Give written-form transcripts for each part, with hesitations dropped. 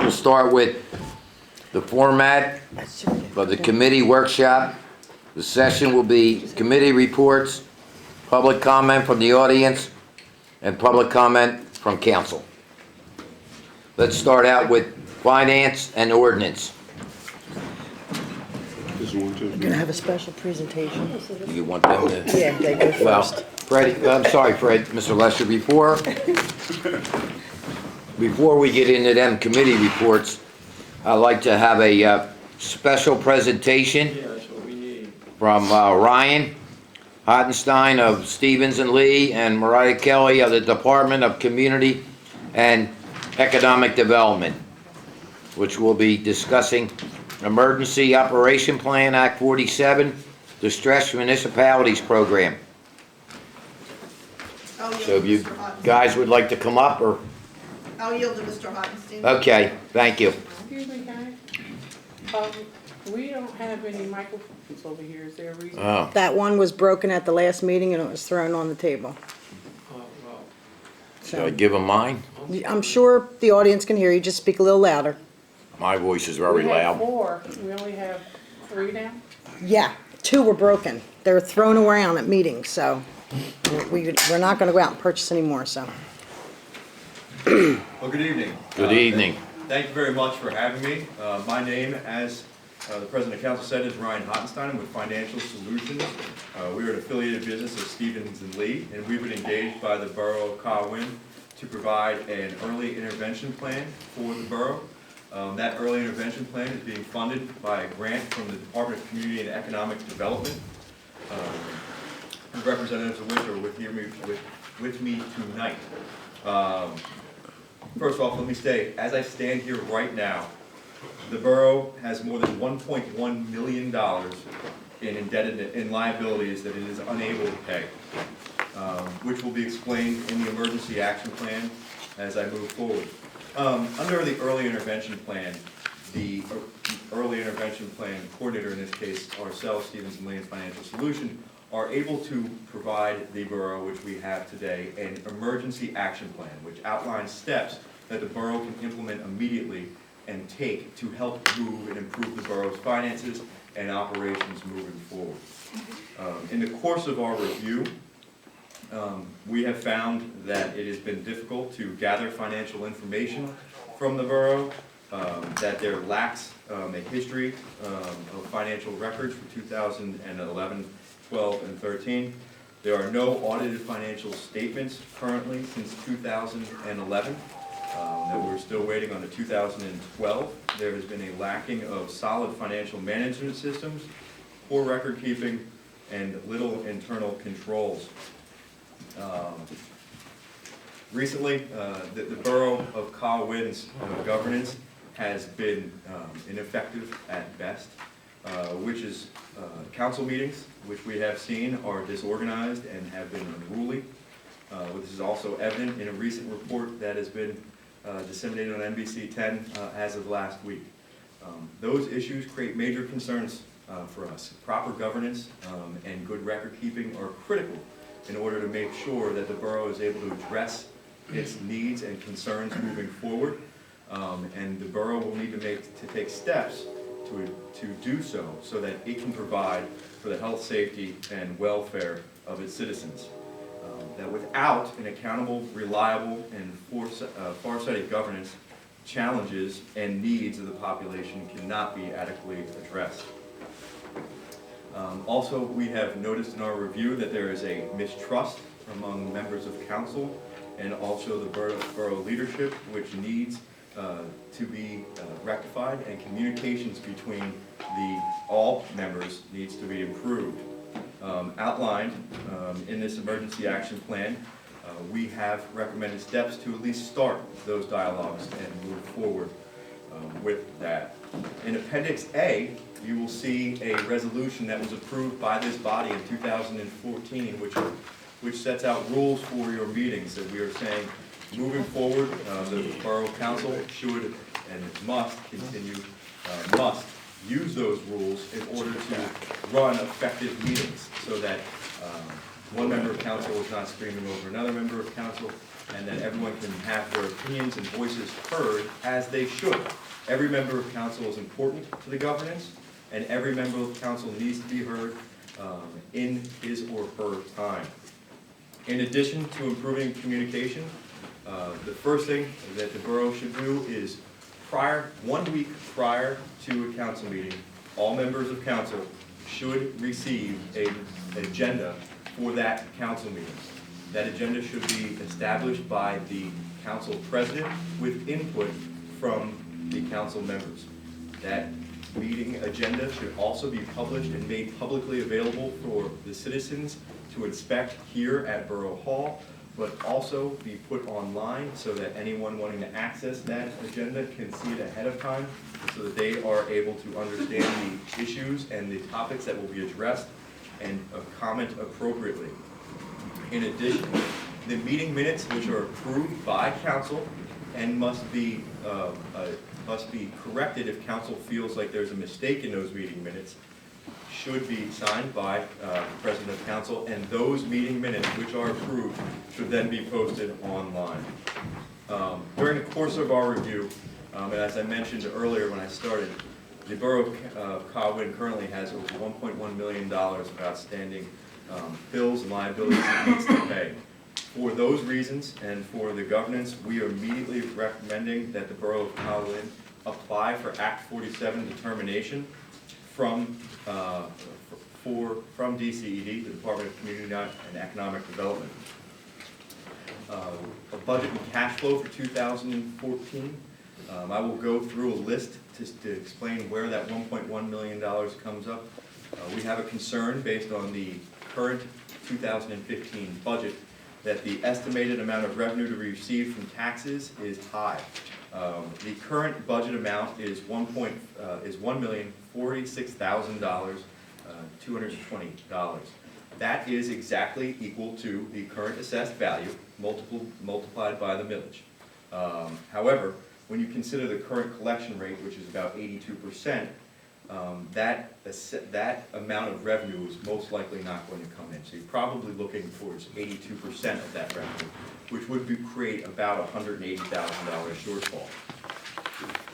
We'll start with the format of the committee workshop. The session will be committee reports, public comment from the audience, and public comment from council. Let's start out with finance and ordinance. We're gonna have a special presentation. You want them to? Yeah, they go Well, first. Freddie, I'm sorry, Fred, Mr. Lester, before we get into them committee reports, I'd like to have a special presentation from Ryan Hottenstein of Stevens and Lee and Mariah Kelly of the Department of Community and Economic Development, which will be discussing Emergency Operation Plan Act 47, Distressed Municipalities Program. So if you guys would like to come up, or, I'll yield to Mr. Hottenstein. okay, thank you. Excuse me, guys. We don't have any microphones over here. Is there a reason? Oh, That one was broken at the last meeting and it was thrown on the table. should I give them mine? I'm sure the audience can hear you, just speak a little louder. My voice is very We have loud. 4. We only have 3 now? Yeah, 2 were broken. They were thrown around at meetings, so we're not gonna go out and purchase any more, so. Well, good evening. Good evening. Thank you very much for having me. My name, as the President of Council said, is Ryan Hottenstein. I'm with Financial Solutions. We are an affiliated business of Stevens and Lee, and we've been engaged by the Borough of Colwyn to provide an early intervention plan for the borough. That early intervention plan is being funded by a grant from the Department of Community and Economic Development. Representatives of which are with me tonight. First off, let me say, as I stand here right now, the borough has more than $1.1 million in liabilities that it is unable to pay, which will be explained in the emergency action plan as I move forward. Under the early intervention plan, the early intervention plan coordinator, in this case ourselves, Stevens and Lee and Financial Solution, are able to provide the borough, which we have today, an emergency action plan, which outlines steps that the borough can implement immediately and take to help move and improve the borough's finances and operations moving forward. In the course of our review, we have found that it has been difficult to gather financial information from the borough, that there lacks a history of financial records for 2011, 12, and 13. There are no audited financial statements currently since 2011. That we're still waiting on the 2012. There has been a lacking of solid financial management systems, poor record keeping, and little internal controls. Recently, the Borough of Colwyn's governance has been ineffective at best, which is council meetings, which we have seen are disorganized and have been unruly. This is also evident in a recent report that has been disseminated on NBC 10 as of last week. Those issues create major concerns for us. Proper governance and good record keeping are critical in order to make sure that the borough is able to address its needs and concerns moving forward. And the borough will need to take steps to do so that it can provide for the health, safety, and welfare of its citizens. That without an accountable, reliable, and far-sighted governance, challenges and needs of the population cannot be adequately addressed. Also, we have noticed in our review that there is a mistrust among members of council and also the borough leadership, which needs to be rectified, and communications between all members needs to be improved. Outlined in this emergency action plan, we have recommended steps to at least start those dialogues and move forward with that. In Appendix A, you will see a resolution that was approved by this body in 2014, which sets out rules for your meetings, that we are saying, moving forward, the Borough Council should and must use those rules in order to run effective meetings, so that one member of council is not screaming over another member of council, and that everyone can have their opinions and voices heard as they should. Every member of council is important to the governance, and every member of council needs to be heard in his or her time. In addition to improving communication, the first thing that the borough should do is 1 week prior to a council meeting, all members of council should receive an agenda for that council meeting. That agenda should be established by the council president with input from the council members. That meeting agenda should also be published and made publicly available for the citizens to inspect here at Borough Hall, but also be put online so that anyone wanting to access that agenda can see it ahead of time, so that they are able to understand the issues and the topics that will be addressed and comment appropriately. In addition, the meeting minutes, which are approved by council and must be corrected if council feels like there's a mistake in those meeting minutes, should be signed by the president of council, and those meeting minutes which are approved should then be posted online. During the course of our review, and as I mentioned earlier when I started, the borough of Colwyn currently has over $1.1 million of outstanding bills and liabilities it needs to pay. For those reasons and for the governance, we are immediately recommending that the borough of Colwyn apply for Act 47 determination from DCED, the Department of Community and Economic Development. A budget and cash flow for 2014. I will go through a list to explain where that $1.1 million comes up. We have a concern based on the current 2015 budget that the estimated amount of revenue to be received from taxes is high. The current budget amount is $1,046,220. That is exactly equal to the current assessed value multiplied by the millage. However, when you consider the current collection rate, which is about 82%, that amount of revenue is most likely not going to come in. So you're probably looking towards 82% of that revenue, which would create about $180,000 shortfall.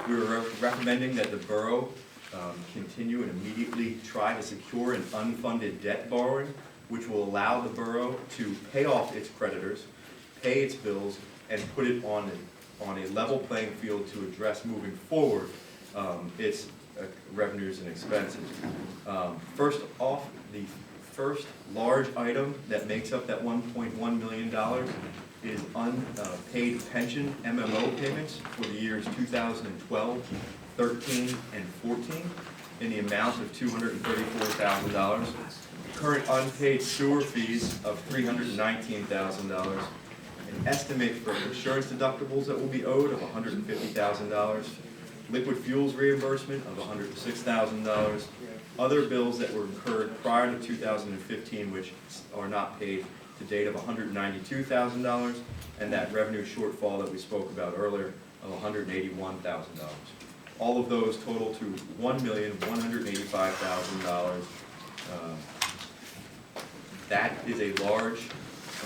We're recommending that the borough continue and immediately try to secure an unfunded debt borrowing, which will allow the borough to pay off its creditors, pay its bills, and put it on a level playing field to address moving forward its revenues and expenses. First off, the first large item that makes up that $1.1 million is unpaid pension MMO payments for the years 2012, 13, and 14 in the amount of $234,000. Current unpaid sewer fees of $319,000. An estimate for insurance deductibles that will be owed of $150,000. Liquid fuels reimbursement of $106,000. Other bills that were incurred prior to 2015 which are not paid to date of $192,000, and that revenue shortfall that we spoke about earlier of $181,000. All of those total to $1,185,000. That is a large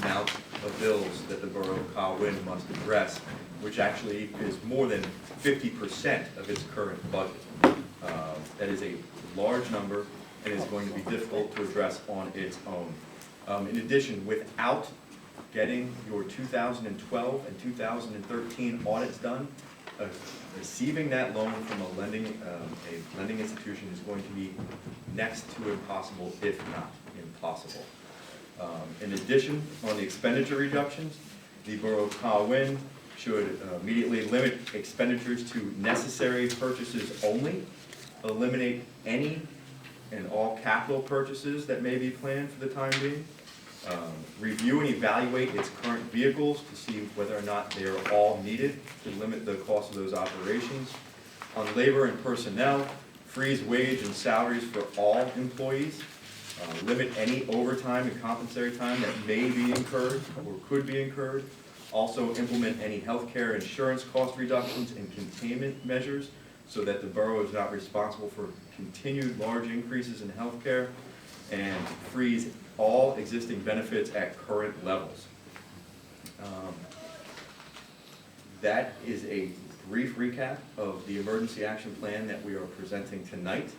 amount of bills that the borough of Colwyn must address, which actually is more than 50% of its current budget. That is a large number and is going to be difficult to address on its own. In addition, without getting your 2012 and 2013 audits done, receiving that loan from a lending institution is going to be next to impossible, if not impossible. In addition, on the expenditure reductions, the borough of Colwyn should immediately limit expenditures to necessary purchases only, eliminate any and all capital purchases that may be planned for the time being, review and evaluate its current vehicles to see whether or not they are all needed to limit the cost of those operations. On labor and personnel, freeze wage and salaries for all employees, limit any overtime and compensatory time that may be incurred or could be incurred. Also implement any healthcare insurance cost reductions and containment measures so that the borough is not responsible for continued large increases in healthcare. and freeze all existing benefits at current levels. That is a brief recap of the emergency action plan that we are presenting tonight.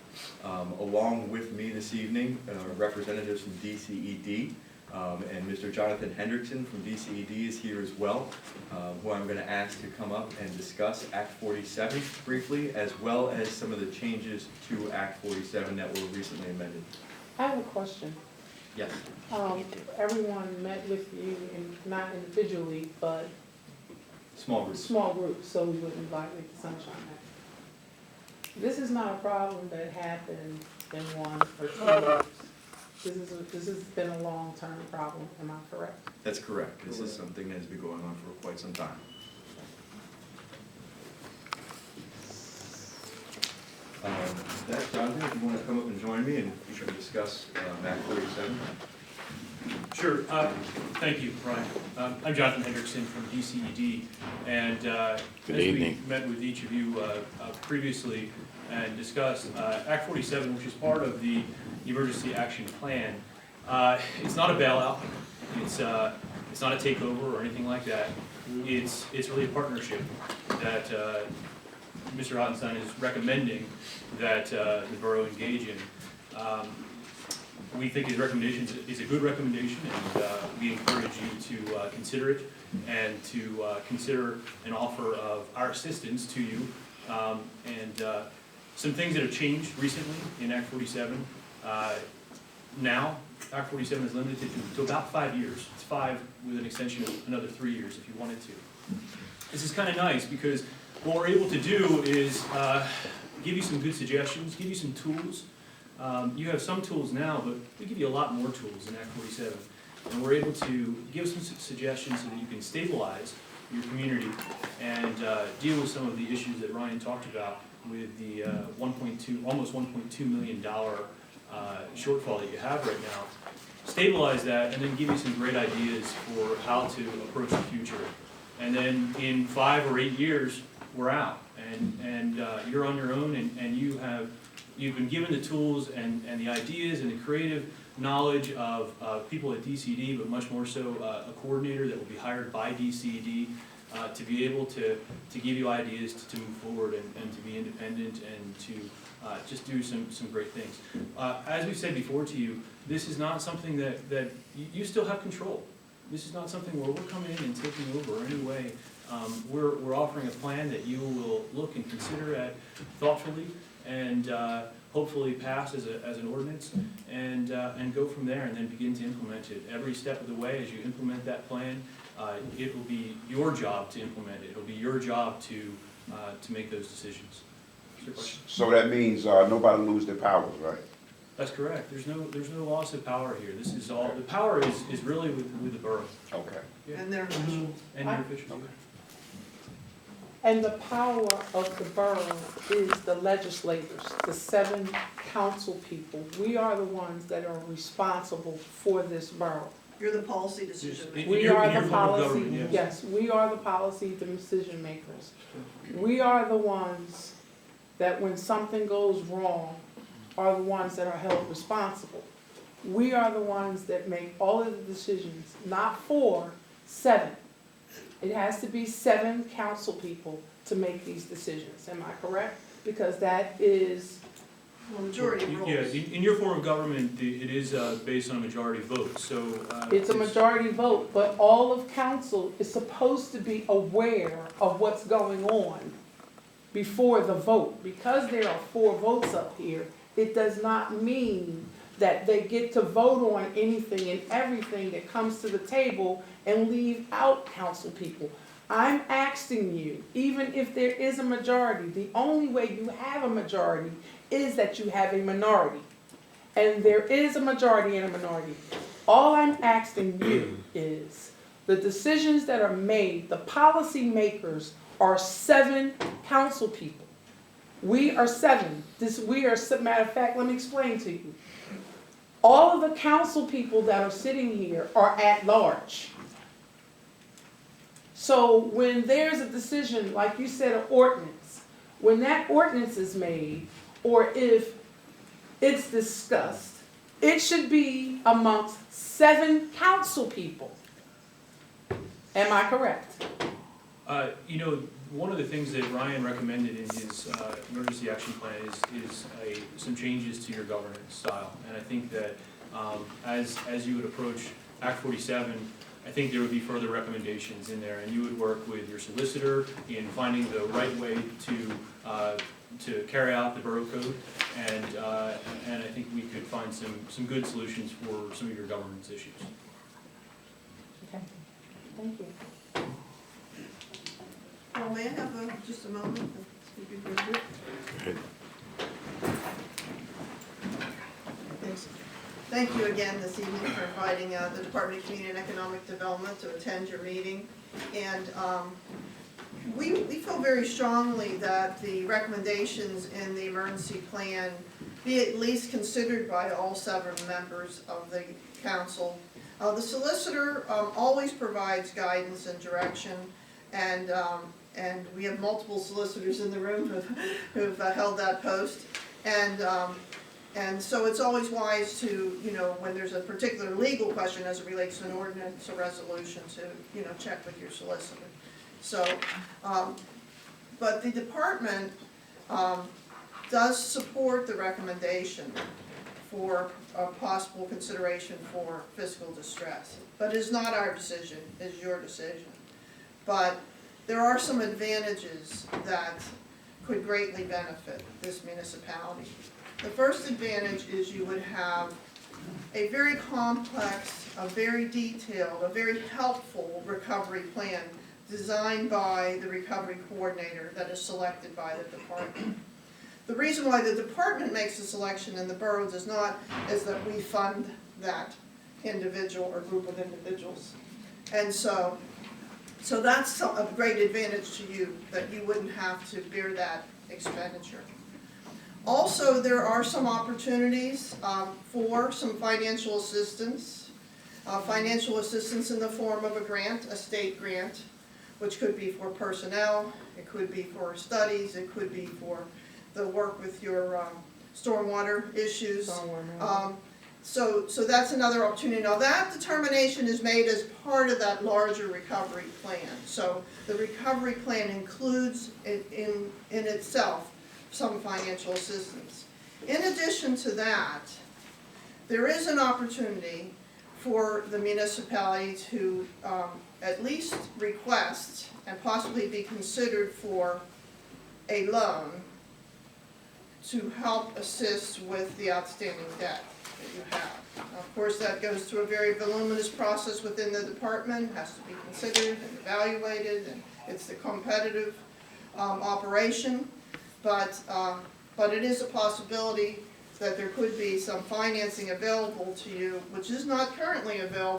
Along with me this evening, representatives from DCED, and Mr. Jonathan Hendrickson from DCED is here as well, who I'm going to ask to come up and discuss Act 47 briefly, as well as some of the changes to Act 47 that were recently amended. I have a question. Yes. Everyone met with you, and not individually, but Small groups. small groups, so we wouldn't violate the Sunshine Act. This is not a problem that happened in 1 or 2 years. This has been a long-term problem, am I correct? That's correct. This is something that has been going on for quite some time. Jonathan, if you want to come up and join me and we can discuss Act 47. Sure. Thank you, Brian. I'm Jonathan Hendrickson from DCED, and as evening. we met with each of you previously and discussed, Act 47, which is part of the Emergency Action Plan, it's not a bailout. It's not a takeover or anything like that. It's really a partnership that Mr. Ottenstein is recommending that the borough engage in. We think his recommendation is a good recommendation, and we encourage you to consider it and to consider an offer of our assistance to you. Some things that have changed recently in Act 47. Now, Act 47 is limited to about 5 years. It's 5 with an extension of another 3 years if you wanted to. This is kind of nice because what we're able to do is give you some good suggestions, give you some tools. You have some tools now, but we give you a lot more tools in Act 47. And we're able to give some suggestions so that you can stabilize your community and deal with some of the issues that Ryan talked about with the almost $1.2 million shortfall that you have right now. Stabilize that and then give you some great ideas for how to approach the future. And then in 5 or 8 years, we're out. And you're on your own, and you've been given the tools and the ideas and the creative knowledge of people at DCD, but much more so a coordinator that will be hired by DCD to be able to give you ideas to move forward and to be independent and to just do some great things. As we said before to you, this is not something that you still have control. This is not something where we're coming in and taking over in any way. We're offering a plan that you will look and consider at thoughtfully and hopefully pass as an ordinance and go from there and then begin to implement it. Every step of the way as you implement that plan, it will be your job to implement it. It will be your job to make those decisions. So that means nobody lose their powers, right? That's correct. There's no loss of power here. This is all, the power is really with the borough. Okay. Yeah. And their officials. And your officials. Okay. And the power of the borough is the legislators, the 7 council people. We are the ones that are responsible for this borough. You're the policy decision maker. We In your are form the of policy, government, yes, we are the policy decision makers. We are the ones that when something goes wrong, are the ones that are held responsible. We are the ones that make all of the decisions, not 4, 7. It has to be 7 council people to make these decisions, am I correct? Because that is, Well, majority rules. Yeah, in your form of government, it is based on a majority vote, so. it's a majority vote, but all of council is supposed to be aware of what's going on before the vote. Because there are 4 votes up here, it does not mean that they get to vote on anything and everything that comes to the table and leave out council people. I'm asking you, even if there is a majority, the only way you have a majority is that you have a minority. And there is a majority and a minority. All I'm asking you is the decisions that are made, the policy makers are 7 council people. We are 7. Matter of fact, let me explain to you. All of the council people that are sitting here are at large. So when there's a decision, like you said, an ordinance, when that ordinance is made, or if it's discussed, It should be amongst 7 council people. Am I correct? You know, one of the things that Ryan recommended in his emergency action plan is some changes to your governance style. And I think that as you would approach Act 47, I think there would be further recommendations in there, and you would work with your solicitor in finding the right way to carry out the borough code, and I think we could find some good solutions for some of your governance issues. Okay, thank you. Well, may I have just a moment to speak before you? Thanks. Thank you again this evening for inviting the Department of Community and Economic Development to attend your meeting. And we feel very strongly that the recommendations in the emergency plan be at least considered by all 7 members of the council. The solicitor always provides guidance and direction, and we have multiple solicitors in the room who've held that post. And so it's always wise to, you know, when there's a particular legal question as it relates to an ordinance or resolution, to, you know, check with your solicitor. So, but the department does support the recommendation for a possible consideration for fiscal distress. But it's not our decision, it's your decision. But there are some advantages that could greatly benefit this municipality. The first advantage is you would have a very complex, a very detailed, a very helpful recovery plan designed by the recovery coordinator that is selected by the department. The reason why the department makes the selection and the borough does not is that we fund that individual or group of individuals. And so that's a great advantage to you, that you wouldn't have to bear that expenditure. Also, there are some opportunities for some financial assistance in the form of a grant, a state grant, which could be for personnel, it could be for studies, it could be for the work with your stormwater issues. So that's another opportunity. Now that determination is made as part of that larger recovery plan. So the recovery plan includes in itself some financial assistance. In addition to that, there is an opportunity for the municipality to at least request and possibly be considered for a loan to help assist with the outstanding debt that you have. Now, of course, that goes through a very voluminous process within the department, has to be considered and evaluated, and it's the competitive operation. But it is a possibility that there could be some financing available to you, which is not currently available